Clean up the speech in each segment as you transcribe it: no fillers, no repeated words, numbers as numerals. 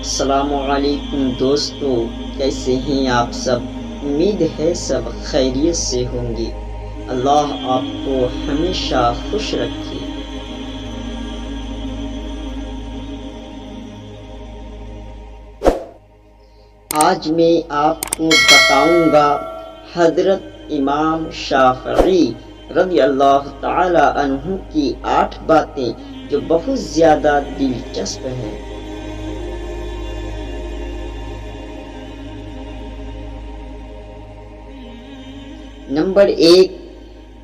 السلام علیکم دوستو، کیسے ہیں آپ سب؟ امید ہے سب خیریت سے ہوں گے۔ اللہ آپ کو ہمیشہ خوش رکھے۔ آج میں آپ کو بتاؤں گا حضرت امام شافعی رضی اللہ تعالی عنہ کی 8 باتیں جو بہت زیادہ دلچسپ ہیں۔ نمبر 1،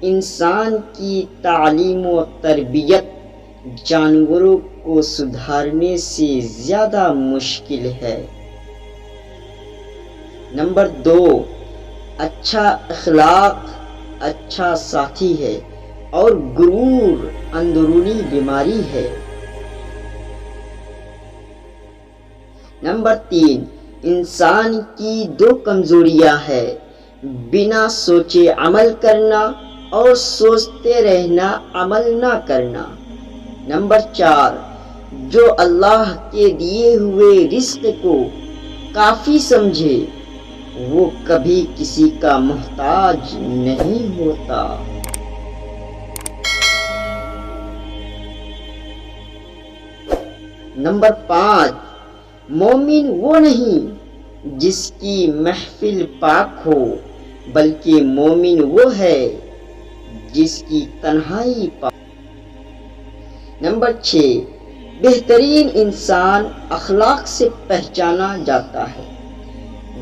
انسان کی تعلیم و تربیت جانوروں کو سدھارنے سے زیادہ مشکل ہے۔ نمبر 2، اچھا اخلاق اچھا ساتھی ہے اور غرور اندرونی بیماری ہے۔ نمبر 3، انسان کی 2 کمزوریاں ہیں، بنا سوچے عمل کرنا اور سوچتے رہنا عمل نہ کرنا۔ نمبر 4، جو اللہ کے دیے ہوئے رزق کو کافی سمجھے وہ کبھی کسی کا محتاج نہیں ہوتا۔ نمبر 5، مومن وہ نہیں جس کی محفل پاک ہو، بلکہ مومن وہ ہے جس کی تنہائی پاک۔ نمبر 6، بہترین انسان اخلاق سے پہچانا جاتا ہے،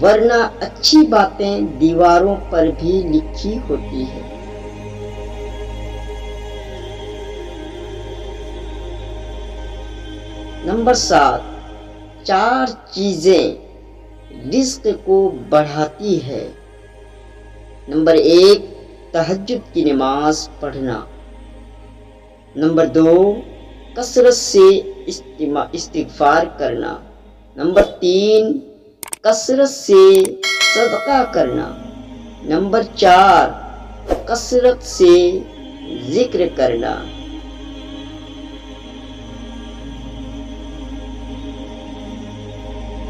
ورنہ اچھی باتیں دیواروں پر بھی لکھی ہوتی ہیں۔ نمبر 7، 4 چیزیں رزق کو بڑھاتی ہے۔ نمبر 1، تہجد کی نماز پڑھنا۔ نمبر 2، کثرت سے استغفار کرنا۔ نمبر 3، کثرت سے صدقہ کرنا۔ نمبر 4، کثرت سے ذکر کرنا۔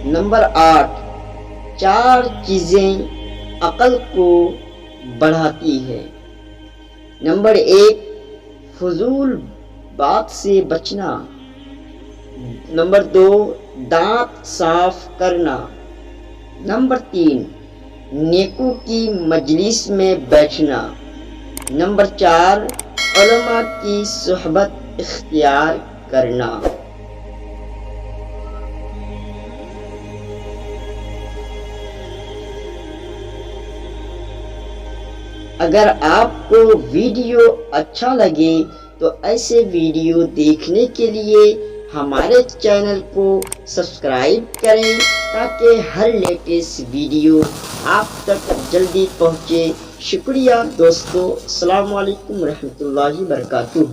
نمبر 8، 4 چیزیں عقل کو بڑھاتی ہے۔ نمبر 1، فضول بات سے بچنا۔ نمبر 2، دانت صاف کرنا۔ نمبر 3، نیکوں کی مجلس میں بیٹھنا۔ نمبر 4، علماء کی صحبت اختیار کرنا۔ اگر آپ کو ویڈیو اچھا لگے تو ایسے ویڈیو دیکھنے کے لیے ہمارے چینل کو سبسکرائب کریں تاکہ ہر لیٹسٹ ویڈیو آپ تک جلدی پہنچے۔ شکریہ دوستو، السلام علیکم ورحمۃ اللہ وبرکاتہ۔